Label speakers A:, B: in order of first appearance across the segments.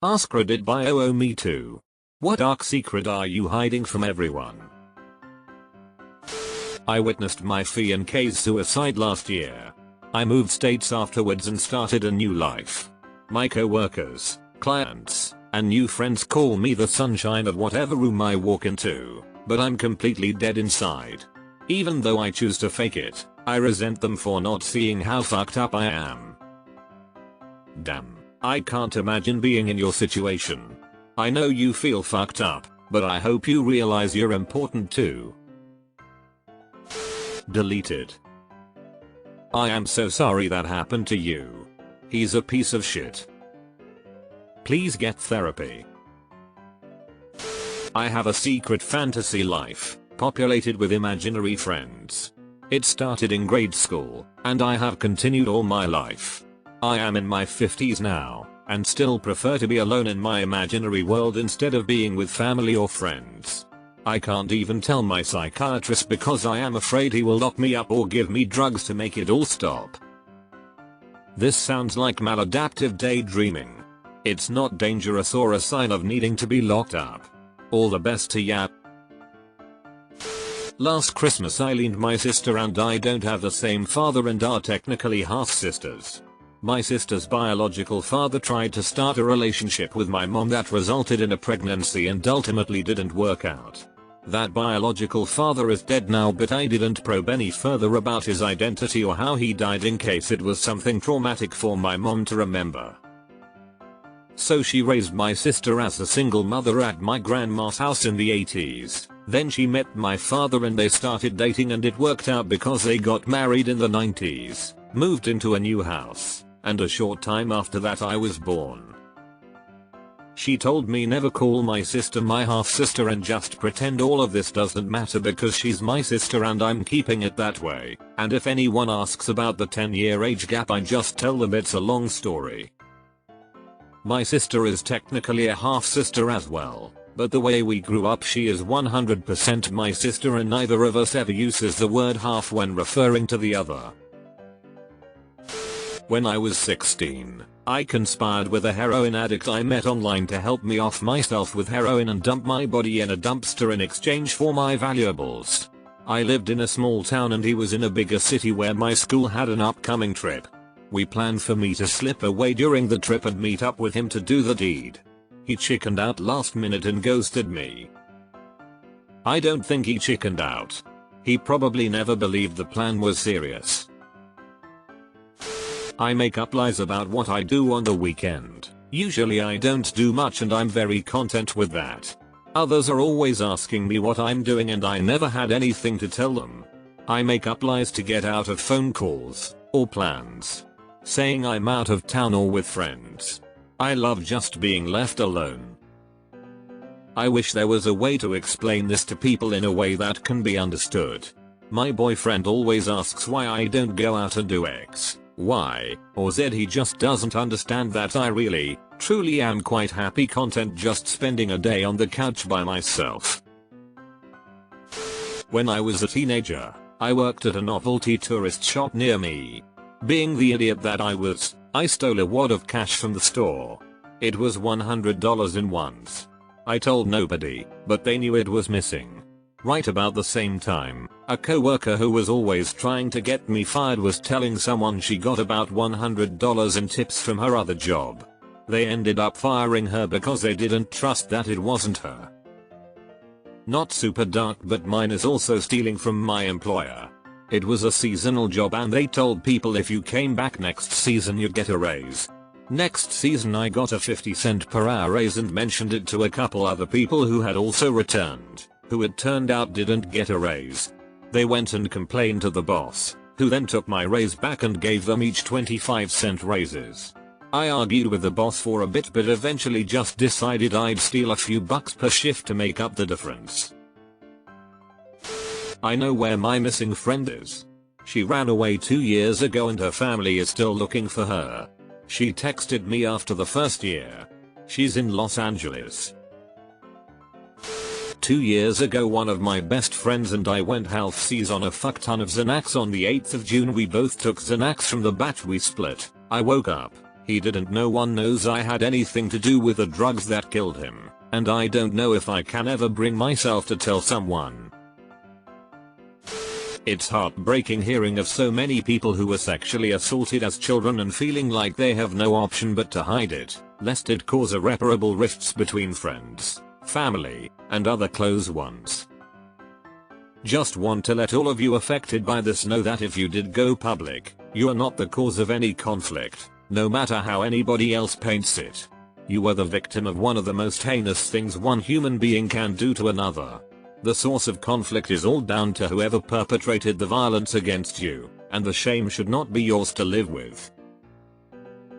A: AskReddit bio. Oh, me too. What dark secret are you hiding from everyone? I witnessed my fiance's suicide last year. I moved states afterwards and started a new life. My co-workers, clients, and new friends call me the sunshine of whatever room I walk into, but I'm completely dead inside. Even though I choose to fake it, I resent them for not seeing how fucked up I am. Damn, I can't imagine being in your situation. I know you feel fucked up, but I hope you realize you're important too. Deleted. I am so sorry that happened to you. He's a piece of shit. Please get therapy. I have a secret fantasy life, populated with imaginary friends. It started in grade school, and I have continued all my life. I am in my 50s now, and still prefer to be alone in my imaginary world instead of being with family or friends. I can't even tell my psychiatrist because I am afraid he will lock me up or give me drugs to make it all stop. This sounds like maladaptive daydreaming. It's not dangerous or a sign of needing to be locked up. All the best to ya. Last Christmas I leaned my sister and I don't have the same father and are technically half sisters. My sister's biological father tried to start a relationship with my mom that resulted in a pregnancy and ultimately didn't work out. That biological father is dead now, but I didn't probe any further about his identity or how he died in case it was something traumatic for my mom to remember. So she raised my sister as a single mother at my grandma's house in the 80s. Then she met my father and they started dating, and it worked out because they got married in the 90s, moved into a new house, and a short time after that I was born. She told me never call my sister my half sister and just pretend all of this doesn't matter because she's my sister and I'm keeping it that way, and if anyone asks about the 10-year age gap I just tell them it's a long story. My sister is technically a half sister as well, but the way we grew up she is 100% my sister and neither of us ever uses the word half when referring to the other. When I was 16, I conspired with a heroin addict I met online to help me off myself with heroin and dump my body in a dumpster in exchange for my valuables. I lived in a small town and he was in a bigger city where my school had an upcoming trip. We planned for me to slip away during the trip and meet up with him to do the deed. He chickened out last minute and ghosted me. I don't think he chickened out. He probably never believed the plan was serious. I make up lies about what I do on the weekend. Usually I don't do much and I'm very content with that. Others are always asking me what I'm doing and I never had anything to tell them. I make up lies to get out of phone calls or plans, saying I'm out of town or with friends. I love just being left alone. I wish there was a way to explain this to people in a way that can be understood. My boyfriend always asks why I don't go out and do X, Y, or Z. He just doesn't understand that I really, truly am quite happy content just spending a day on the couch by myself. When I was a teenager, I worked at a novelty tourist shop near me. Being the idiot that I was, I stole a wad of cash from the store. It was $100 in ones. I told nobody, but they knew it was missing. Right about the same time, a co-worker who was always trying to get me fired was telling someone she got about $100 in tips from her other job. They ended up firing her because they didn't trust that it wasn't her. Not super dark, but mine is also stealing from my employer. It was a seasonal job and they told people if you came back next season you'd get a raise. Next season I got a 50-cent per hour raise and mentioned it to a couple other people who had also returned, who it turned out didn't get a raise. They went and complained to the boss, who then took my raise back and gave them each 25-cent raises. I argued with the boss for a bit but eventually just decided I'd steal a few bucks per shift to make up the difference. I know where my missing friend is. She ran away 2 years ago and her family is still looking for her. She texted me after the first year. She's in Los Angeles. 2 years ago one of my best friends and I went half-seas on a fuck ton of Xanax on the 8th of June. We both took Xanax from the batch we split. I woke up. He didn't. No one knows I had anything to do with the drugs that killed him, and I don't know if I can ever bring myself to tell someone. It's heartbreaking hearing of so many people who were sexually assaulted as children and feeling like they have no option but to hide it, lest it cause irreparable rifts between friends, family, and other close ones. Just want to let all of you affected by this know that if you did go public, you are not the cause of any conflict, no matter how anybody else paints it. You are the victim of one of the most heinous things one human being can do to another. The source of conflict is all down to whoever perpetrated the violence against you, and the shame should not be yours to live with.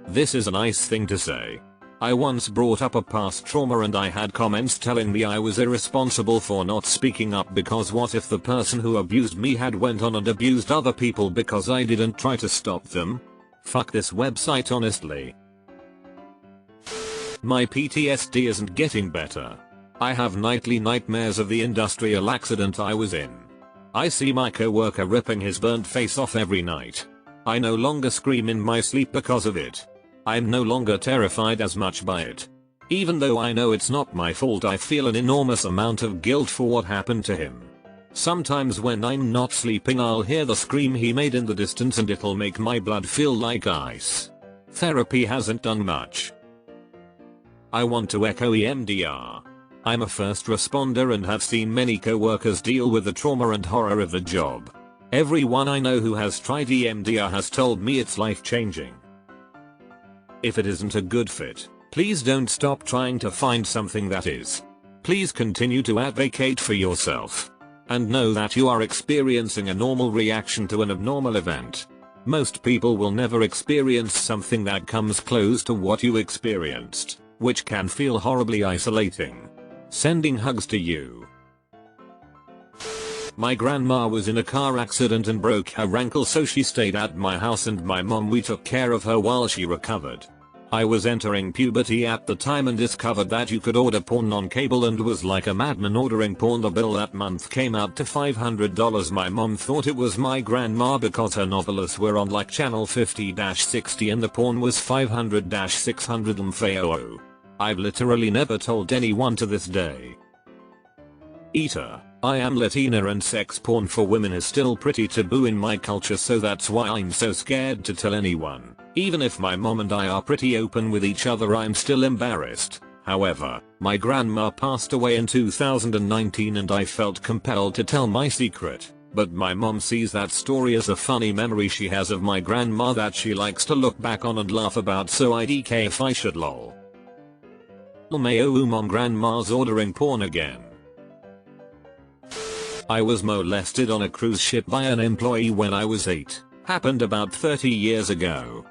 A: This is a nice thing to say. I once brought up a past trauma and I had comments telling me I was irresponsible for not speaking up because what if the person who abused me had went on and abused other people because I didn't try to stop them? Fuck this website honestly. My PTSD isn't getting better. I have nightly nightmares of the industrial accident I was in. I see my coworker ripping his burnt face off every night. I no longer scream in my sleep because of it. I'm no longer terrified as much by it. Even though I know it's not my fault, I feel an enormous amount of guilt for what happened to him. Sometimes when I'm not sleeping I'll hear the scream he made in the distance and it'll make my blood feel like ice. Therapy hasn't done much. I want to echo EMDR. I'm a first responder and have seen many coworkers deal with the trauma and horror of the job. Everyone I know who has tried EMDR has told me it's life-changing. If it isn't a good fit, please don't stop trying to find something that is. Please continue to advocate for yourself. And know that you are experiencing a normal reaction to an abnormal event. Most people will never experience something that comes close to what you experienced, which can feel horribly isolating. Sending hugs to you. My grandma was in a car accident and broke her ankle, so she stayed at my house and my mom we took care of her while she recovered. I was entering puberty at the time and discovered that you could order porn on cable and was like a madman ordering porn. The bill that month came out to $500. My mom thought it was my grandma because her novelists were on like channel 50-60 and the porn was 500-600. I've literally never told anyone to this day. Eater. I am Latina and sex porn for women is still pretty taboo in my culture, so that's why I'm so scared to tell anyone. Even if my mom and I are pretty open with each other, I'm still embarrassed. However, my grandma passed away in 2019 and I felt compelled to tell my secret. But my mom sees that story as a funny memory she has of my grandma that she likes to look back on and laugh about, so I DK if I should lol. Mayo mom, grandma's ordering porn again. I was molested on a cruise ship by an employee when I was 8. Happened about 30 years ago.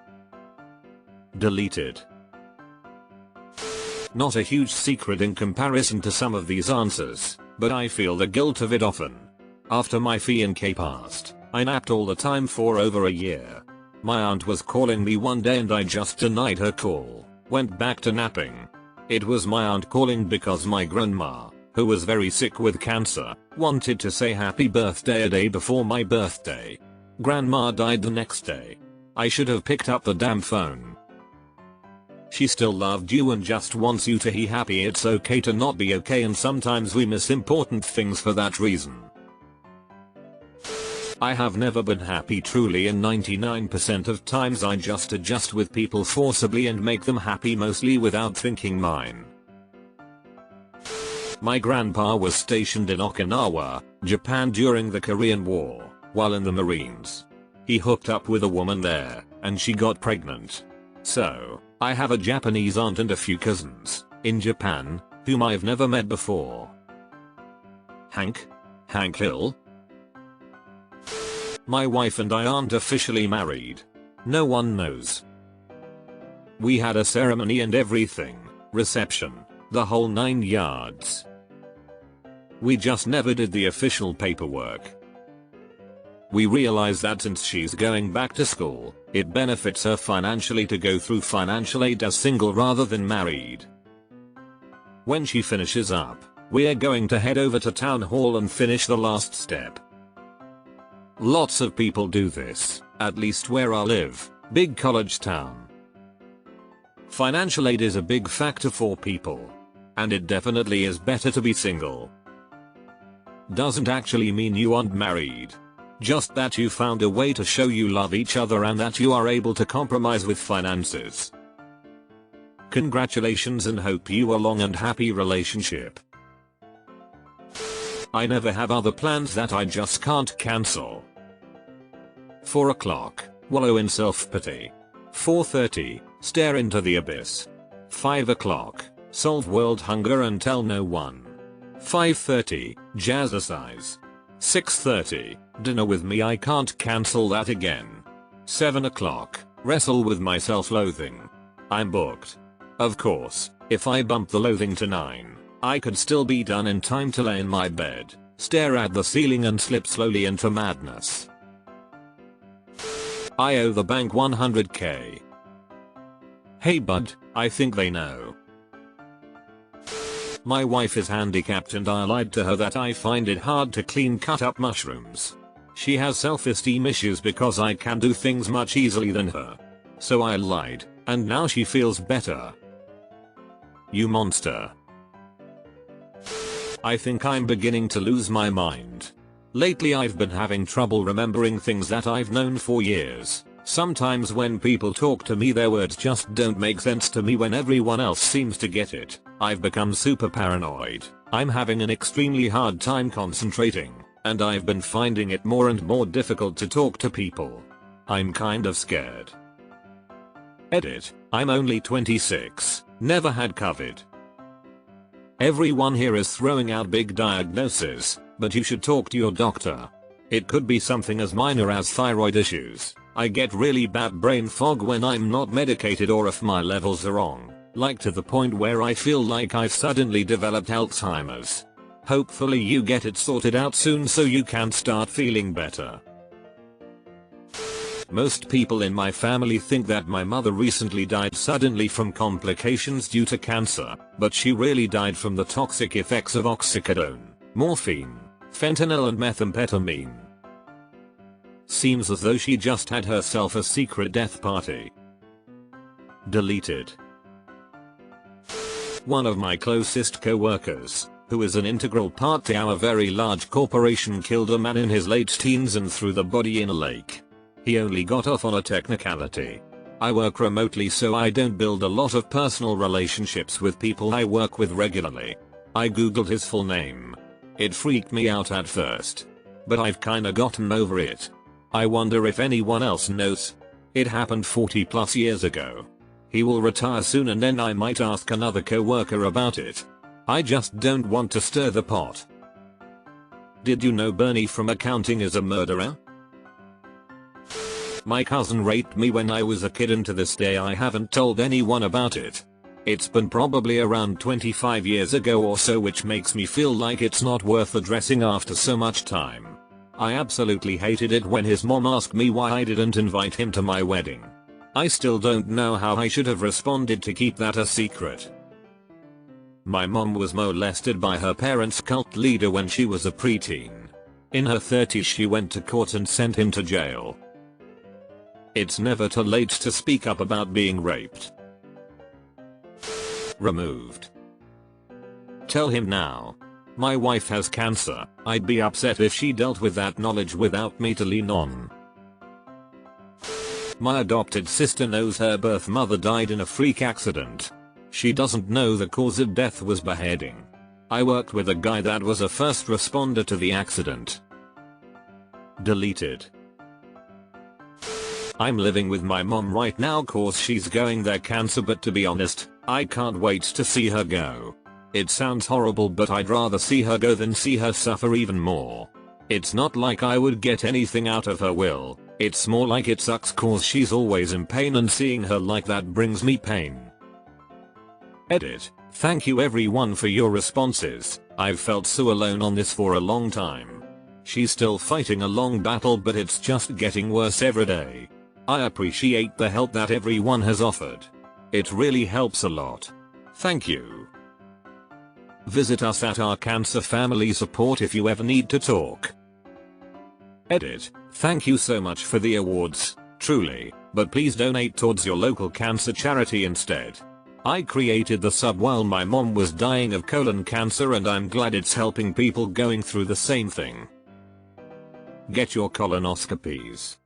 A: Deleted. Not a huge secret in comparison to some of these answers, but I feel the guilt of it often. After my fiancé passed, I napped all the time for over a year. My aunt was calling me one day and I just denied her call, went back to napping. It was my aunt calling because my grandma, who was very sick with cancer, wanted to say happy birthday a day before my birthday. Grandma died the next day. I should have picked up the damn phone. She still loved you and just wants you to be happy. It's okay to not be okay, and sometimes we miss important things for that reason. I have never been happy truly, and 99% of times I just adjust with people forcibly and make them happy, mostly without thinking mine. My grandpa was stationed in Okinawa, Japan during the Korean War, while in the Marines. He hooked up with a woman there, and she got pregnant. So, I have a Japanese aunt and a few cousins, in Japan, whom I've never met before. Hank Hill? My wife and I aren't officially married. No one knows. We had a ceremony and everything, reception, the whole 9 yards. We just never did the official paperwork. We realized that since she's going back to school, it benefits her financially to go through financial aid as single rather than married. When she finishes up, we're going to head over to town hall and finish the last step. Lots of people do this, at least where I live, big college town. Financial aid is a big factor for people. And it definitely is better to be single. Doesn't actually mean you aren't married. Just that you found a way to show you love each other and that you are able to compromise with finances. Congratulations and hope you a long and happy relationship. I never have other plans that I just can't cancel. 4 o'clock, wallow in self-pity. 4:30, stare into the abyss. 5 o'clock, solve world hunger and tell no one. 5:30, jazzercise. 6:30, dinner with me, I can't cancel that again. 7 o'clock, wrestle with my self-loathing. I'm booked. Of course, if I bump the loathing to 9, I could still be done in time to lay in my bed, stare at the ceiling and slip slowly into madness. I owe the bank 100k. Hey bud, I think they know. My wife is handicapped and I lied to her that I find it hard to clean cut up mushrooms. She has self-esteem issues because I can do things much easily than her. So I lied, and now she feels better. You monster. I think I'm beginning to lose my mind. Lately I've been having trouble remembering things that I've known for years. Sometimes when people talk to me their words just don't make sense to me when everyone else seems to get it. I've become super paranoid. I'm having an extremely hard time concentrating, and I've been finding it more and more difficult to talk to people. I'm kind of scared. Edit. I'm only 26, never had COVID. Everyone here is throwing out big diagnoses, but you should talk to your doctor. It could be something as minor as thyroid issues. I get really bad brain fog when I'm not medicated or if my levels are wrong, like to the point where I feel like I've suddenly developed Alzheimer's. Hopefully you get it sorted out soon so you can start feeling better. Most people in my family think that my mother recently died suddenly from complications due to cancer, but she really died from the toxic effects of oxycodone, morphine, fentanyl and methamphetamine. Seems as though she just had herself a secret death party. Deleted. One of my closest co-workers, who is an integral part to our very large corporation, killed a man in his late teens and threw the body in a lake. He only got off on a technicality. I work remotely so I don't build a lot of personal relationships with people I work with regularly. I googled his full name. It freaked me out at first, but I've kinda gotten over it. I wonder if anyone else knows. It happened 40 plus years ago. He will retire soon and then I might ask another co-worker about it. I just don't want to stir the pot. Did you know Bernie from accounting is a murderer? My cousin raped me when I was a kid and to this day I haven't told anyone about it. It's been probably around 25 years ago or so, which makes me feel like it's not worth addressing after so much time. I absolutely hated it when his mom asked me why I didn't invite him to my wedding. I still don't know how I should have responded to keep that a secret. My mom was molested by her parents' cult leader when she was a preteen. In her 30s she went to court and sent him to jail. It's never too late to speak up about being raped. Removed. Tell him now. My wife has cancer. I'd be upset if she dealt with that knowledge without me to lean on. My adopted sister knows her birth mother died in a freak accident. She doesn't know the cause of death was beheading. I worked with a guy that was a first responder to the accident. Deleted. I'm living with my mom right now cause she's going there cancer, but to be honest, I can't wait to see her go. It sounds horrible, but I'd rather see her go than see her suffer even more. It's not like I would get anything out of her will, it's more like it sucks cause she's always in pain and seeing her like that brings me pain. Edit. Thank you everyone for your responses. I've felt so alone on this for a long time. She's still fighting a long battle, but it's just getting worse every day. I appreciate the help that everyone has offered. It really helps a lot. Thank you. Visit us at our Cancer Family Support if you ever need to talk. Edit. Thank you so much for the awards, truly. but please donate towards your local cancer charity instead. I created the sub while my mom was dying of colon cancer and I'm glad it's helping people going through the same thing. Get your colonoscopies.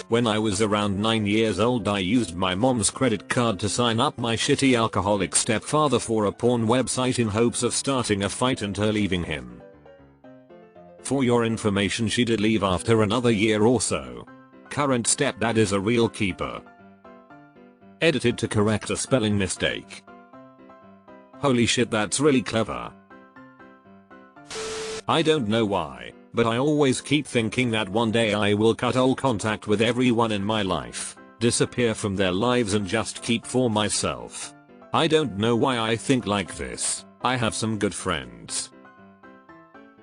A: When I was around 9 years old I used my mom's credit card to sign up my shitty alcoholic stepfather for a porn website in hopes of starting a fight and her leaving him. For your information, she did leave after another year or so. Current stepdad is a real keeper. Edited to correct a spelling mistake. Holy shit, that's really clever. I don't know why, but I always keep thinking that one day I will cut all contact with everyone in my life, disappear from their lives and just keep for myself. I don't know why I think like this. I have some good friends.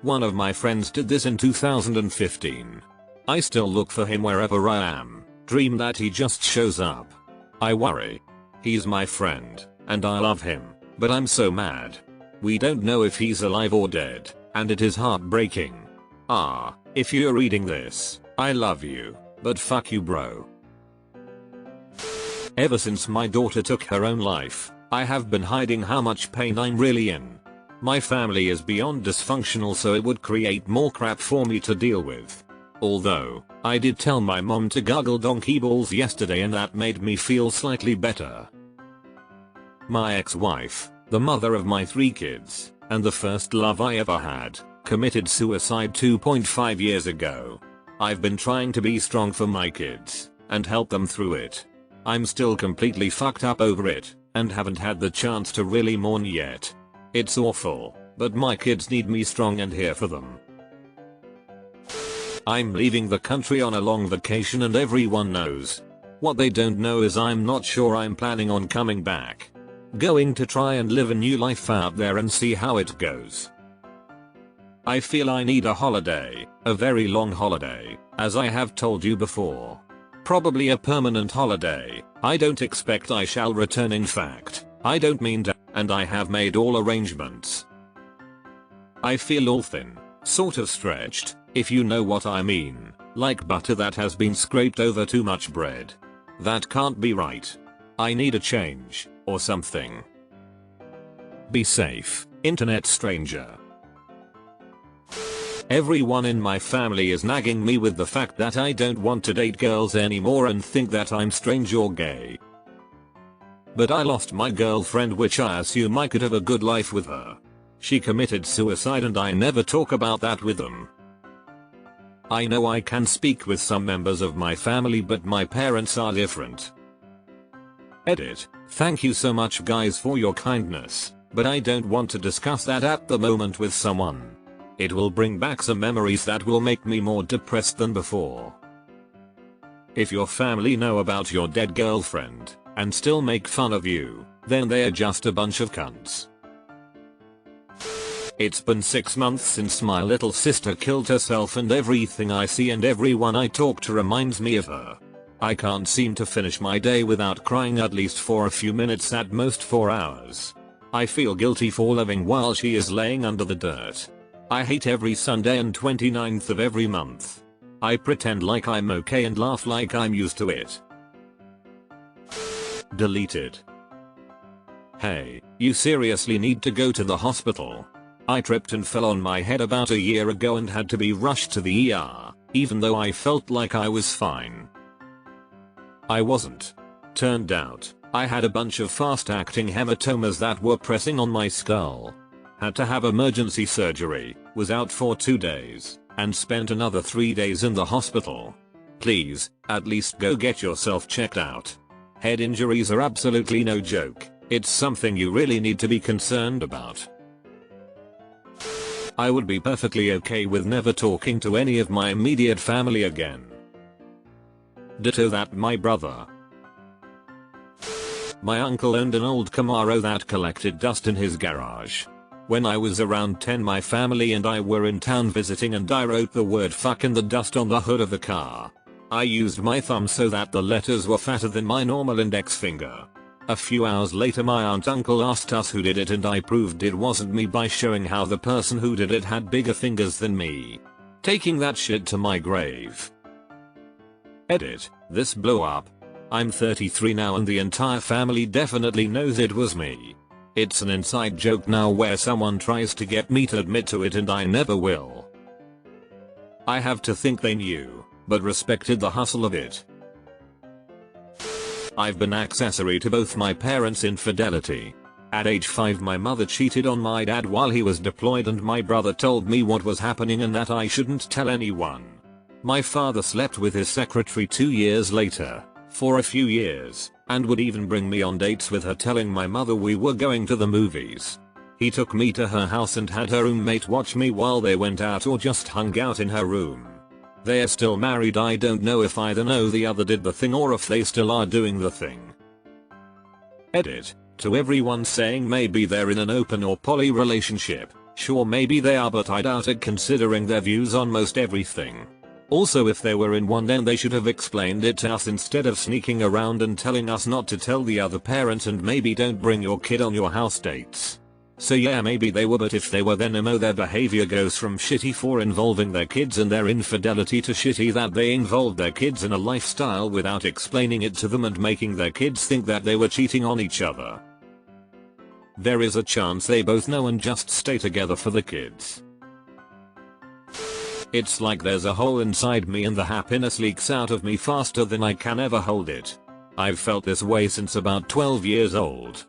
A: One of my friends did this in 2015. I still look for him wherever I am, dream that he just shows up. I worry. He's my friend, and I love him, but I'm so mad. We don't know if he's alive or dead, and it is heartbreaking. If you're reading this, I love you, but fuck you, bro. Ever since my daughter took her own life, I have been hiding how much pain I'm really in. My family is beyond dysfunctional, so it would create more crap for me to deal with. Although, I did tell my mom to gargle donkey balls yesterday and that made me feel slightly better. My ex-wife, the mother of my 3 kids, and the first love I ever had, committed suicide 2.5 years ago. I've been trying to be strong for my kids, and help them through it. I'm still completely fucked up over it, and haven't had the chance to really mourn yet. It's awful, but my kids need me strong and here for them. I'm leaving the country on a long vacation and everyone knows. What they don't know is I'm not sure I'm planning on coming back. Going to try and live a new life out there and see how it goes. I feel I need a holiday, a very long holiday, as I have told you before. Probably a permanent holiday. I don't expect I shall return, in fact, I don't mean to, and I have made all arrangements. I feel all thin, sort of stretched, if you know what I mean, like butter that has been scraped over too much bread. That can't be right. I need a change, or something. Be safe, internet stranger. Everyone in my family is nagging me with the fact that I don't want to date girls anymore and think that I'm strange or gay. But I lost my girlfriend, which I assume I could have a good life with her. She committed suicide and I never talk about that with them. I know I can speak with some members of my family, but my parents are different. Edit. Thank you so much guys for your kindness, but I don't want to discuss that at the moment with someone. It will bring back some memories that will make me more depressed than before. If your family know about your dead girlfriend, and still make fun of you, then they're just a bunch of cunts. It's been 6 months since my little sister killed herself and everything I see and everyone I talk to reminds me of her. I can't seem to finish my day without crying at least for a few minutes, at most 4 hours. I feel guilty for living while she is laying under the dirt. I hate every Sunday and 29th of every month. I pretend like I'm okay and laugh like I'm used to it. Deleted. Hey, you seriously need to go to the hospital. I tripped and fell on my head about a year ago and had to be rushed to the ER, even though I felt like I was fine. I wasn't. Turned out, I had a bunch of fast-acting hematomas that were pressing on my skull. Had to have emergency surgery, was out for 2 days, and spent another 3 days in the hospital. Please, at least go get yourself checked out. Head injuries are absolutely no joke. It's something you really need to be concerned about. I would be perfectly okay with never talking to any of my immediate family again. Ditto that, my brother. My uncle owned an old Camaro that collected dust in his garage. When I was around 10, my family and I were in town visiting and I wrote the word fuck in the dust on the hood of the car. I used my thumb so that the letters were fatter than my normal index finger. A few hours later my uncle asked us who did it and I proved it wasn't me by showing how the person who did it had bigger fingers than me. Taking that shit to my grave. Edit, this blow up. I'm 33 now and the entire family definitely knows it was me. It's an inside joke now where someone tries to get me to admit to it and I never will. I have to think they knew, but respected the hustle of it. I've been accessory to both my parents' infidelity. At age 5 my mother cheated on my dad while he was deployed and my brother told me what was happening and that I shouldn't tell anyone. My father slept with his secretary 2 years later, for a few years, and would even bring me on dates with her telling my mother we were going to the movies. He took me to her house and had her roommate watch me while they went out or just hung out in her room. They are still married. I don't know if either know the other did the thing or if they still are doing the thing. Edit, to everyone saying maybe they're in an open or poly relationship, sure maybe they are but I doubt it considering their views on most everything. Also if they were in one then they should have explained it to us instead of sneaking around and telling us not to tell the other parent and maybe don't bring your kid on your house dates. So yeah maybe they were but if they were then their behavior goes from shitty for involving their kids and their infidelity to shitty that they involved their kids in a lifestyle without explaining it to them and making their kids think that they were cheating on each other. There is a chance they both know and just stay together for the kids. It's like there's a hole inside me and the happiness leaks out of me faster than I can ever hold it. I've felt this way since about 12 years old.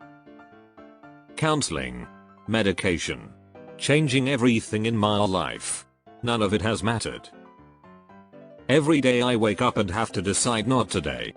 A: Counseling. Medication. Changing everything in my life. None of it has mattered. Every day I wake up and have to decide not today.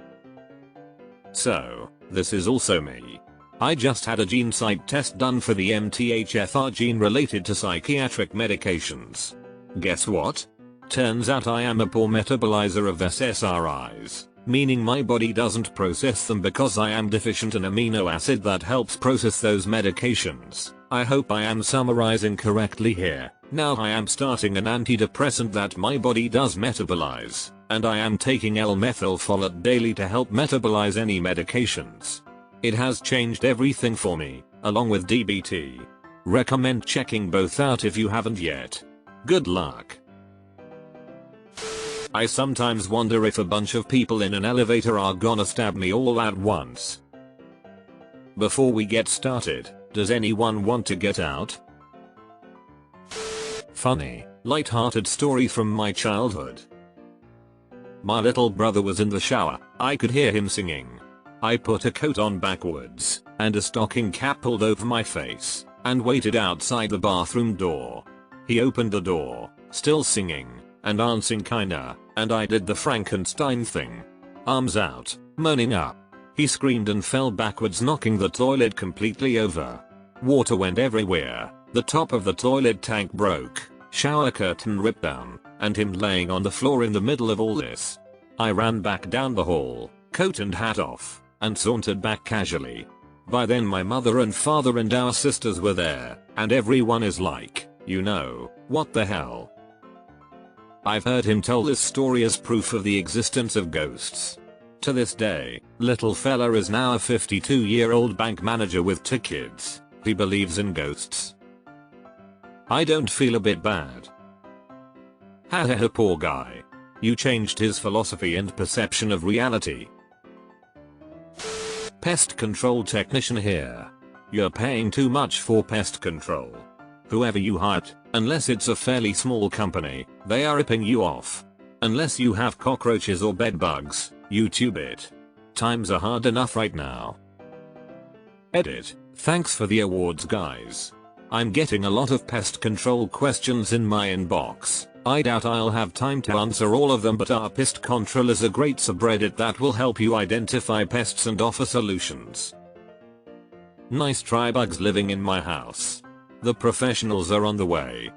A: So, this is also me. I just had a gene site test done for the MTHFR gene related to psychiatric medications. Guess what? Turns out I am a poor metabolizer of SSRIs, meaning my body doesn't process them because I am deficient in amino acid that helps process those medications. I hope I am summarizing correctly here. Now I am starting an antidepressant that my body does metabolize, and I am taking L-methylfolate daily to help metabolize any medications. It has changed everything for me, along with DBT. Recommend checking both out if you haven't yet. Good luck. I sometimes wonder if a bunch of people in an elevator are gonna stab me all at once. Before we get started, does anyone want to get out? Funny, light-hearted story from my childhood. My little brother was in the shower. I could hear him singing. I put a coat on backwards, and a stocking cap pulled over my face, and waited outside the bathroom door. He opened the door, still singing, and dancing kinda, and I did the Frankenstein thing. Arms out, moaning up. He screamed and fell backwards knocking the toilet completely over. Water went everywhere, the top of the toilet tank broke, shower curtain ripped down, and him laying on the floor in the middle of all this. I ran back down the hall, coat and hat off, and sauntered back casually. By then my mother and father and our sisters were there, and everyone is like, you know, what the hell? I've heard him tell this story as proof of the existence of ghosts. To this day, little fella is now a 52-year-old bank manager with 2 kids. He believes in ghosts. I don't feel a bit bad. Haha, poor guy. You changed his philosophy and perception of reality. Pest control technician here. You're paying too much for pest control. Whoever you hired, unless it's a fairly small company, they are ripping you off. Unless you have cockroaches or bed bugs, YouTube it. Times are hard enough right now. Edit. Thanks for the awards guys. I'm getting a lot of pest control questions in my inbox. I doubt I'll have time to answer all of them, but our pest control is a great subreddit that will help you identify pests and offer solutions. Nice try, bugs living in my house. The professionals are on the way.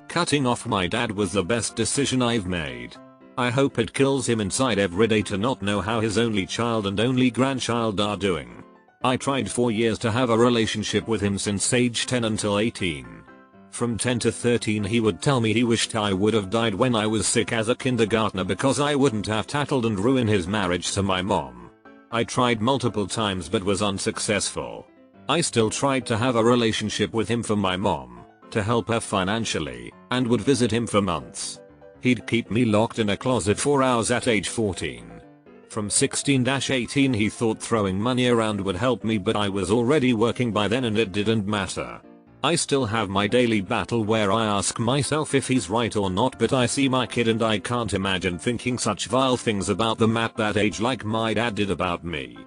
A: Cutting off my dad was the best decision I've made. I hope it kills him inside every day to not know how his only child and only grandchild are doing. I tried for years to have a relationship with him since age 10 until 18. From 10 to 13 he would tell me he wished I would have died when I was sick as a kindergartner because I wouldn't have tattled and ruined his marriage to my mom. I tried multiple times but was unsuccessful. I still tried to have a relationship with him for my mom, to help her financially, and would visit him for months. He'd keep me locked in a closet for hours at age 14. From 16-18 he thought throwing money around would help me, but I was already working by then and it didn't matter. I still have my daily battle where I ask myself if he's right or not, but I see my kid and I can't imagine thinking such vile things about them at that age like my dad did about me.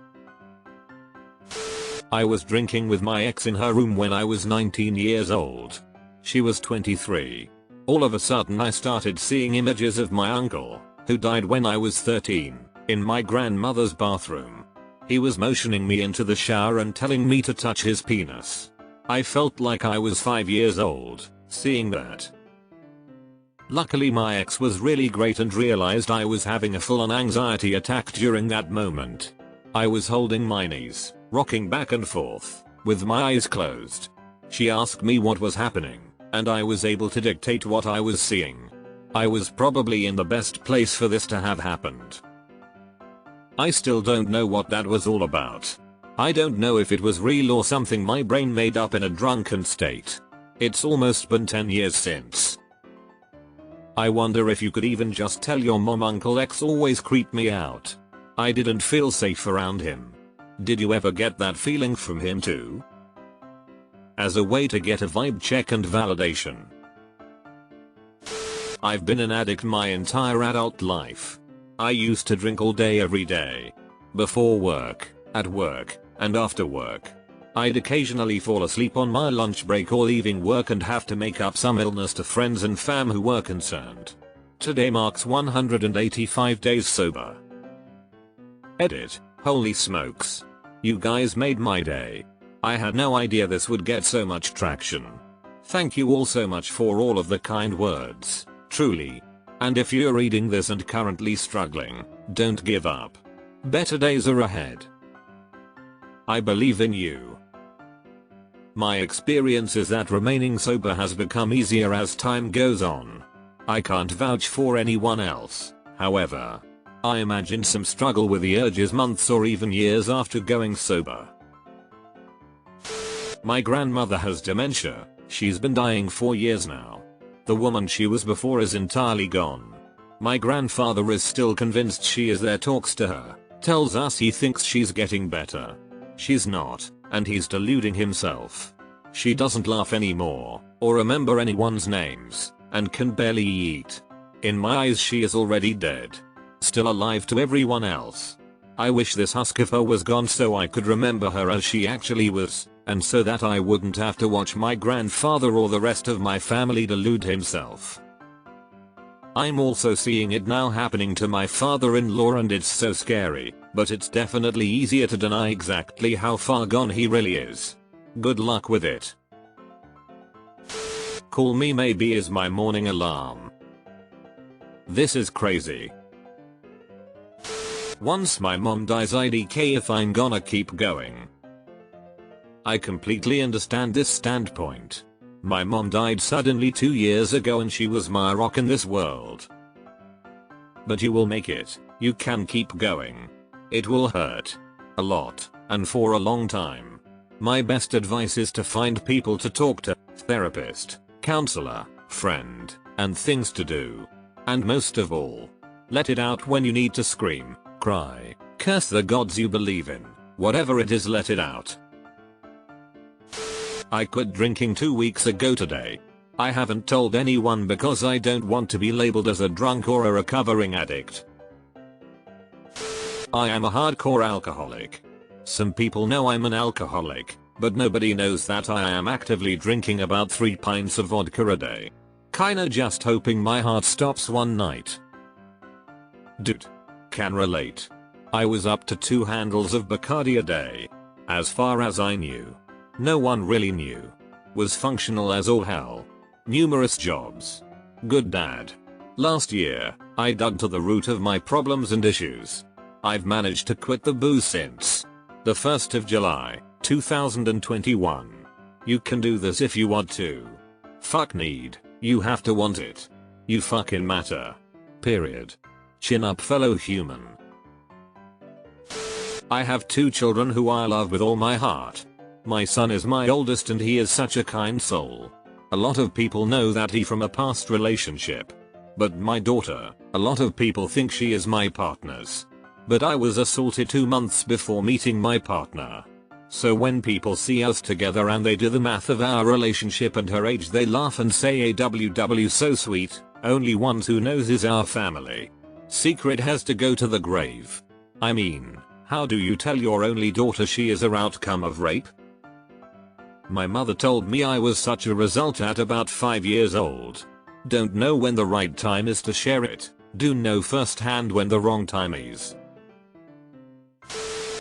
A: I was drinking with my ex in her room when I was 19 years old. She was 23. All of a sudden I started seeing images of my uncle, who died when I was 13, in my grandmother's bathroom. He was motioning me into the shower and telling me to touch his penis. I felt like I was 5 years old, seeing that. Luckily my ex was really great and realized I was having a full-on anxiety attack during that moment. I was holding my knees, rocking back and forth, with my eyes closed. She asked me what was happening, and I was able to dictate what I was seeing. I was probably in the best place for this to have happened. I still don't know what that was all about. I don't know if it was real or something my brain made up in a drunken state. It's almost been 10 years since. I wonder if you could even just tell your mom Uncle X always creeped me out. I didn't feel safe around him. Did you ever get that feeling from him too? As a way to get a vibe check and validation. I've been an addict my entire adult life. I used to drink all day every day. Before work, at work, and after work. I'd occasionally fall asleep on my lunch break or leaving work and have to make up some illness to friends and fam who were concerned. Today marks 185 days sober. Edit. Holy smokes. You guys made my day. I had no idea this would get so much traction. Thank you all so much for all of the kind words, truly. And if you're reading this and currently struggling, don't give up. Better days are ahead. I believe in you. My experience is that remaining sober has become easier as time goes on. I can't vouch for anyone else, however. I imagine some struggle with the urges months or even years after going sober. My grandmother has dementia. She's been dying for years now. The woman she was before is entirely gone. My grandfather is still convinced she is there, talks to her, tells us he thinks she's getting better. She's not, and he's deluding himself. She doesn't laugh anymore, or remember anyone's names, and can barely eat. In my eyes she is already dead. Still alive to everyone else. I wish this husk of her was gone so I could remember her as she actually was, and so that I wouldn't have to watch my grandfather or the rest of my family delude himself. I'm also seeing it now happening to my father-in-law and it's so scary, but it's definitely easier to deny exactly how far gone he really is. Good luck with it. Call me maybe is my morning alarm. This is crazy. Once my mom dies IDK if I'm gonna keep going. I completely understand this standpoint. My mom died suddenly 2 years ago and she was my rock in this world. But you will make it. You can keep going. It will hurt. A lot, and for a long time. My best advice is to find people to talk to, therapist, counselor, friend, and things to do. And most of all, let it out when you need to scream, cry, curse the gods you believe in, whatever it is, let it out. I quit drinking 2 weeks ago today. I haven't told anyone because I don't want to be labeled as a drunk or a recovering addict. I am a hardcore alcoholic. Some people know I'm an alcoholic, but nobody knows that I am actively drinking about 3 pints of vodka a day. Kinda just hoping my heart stops one night. Dude. Can relate. I was up to 2 handles of Bacardi a day. As far as I knew. No one really knew. Was functional as all hell. Numerous jobs. Good dad. Last year, I dug to the root of my problems and issues. I've managed to quit the booze since the 1st of July, 2021. You can do this if you want to. Fuck need. You have to want it. You fucking matter. Period. Chin up, fellow human. I have 2 children who I love with all my heart. My son is my oldest and he is such a kind soul. A lot of people know that he from a past relationship. But my daughter, a lot of people think she is my partner's. But I was assaulted 2 months before meeting my partner. So when people see us together and they do the math of our relationship and her age, they laugh and say AWW so sweet, only ones who knows is our family. Secret has to go to the grave. I mean, how do you tell your only daughter she is a outcome of rape? My mother told me I was such a result at about 5 years old. Don't know when the right time is to share it, do know firsthand when the wrong time is.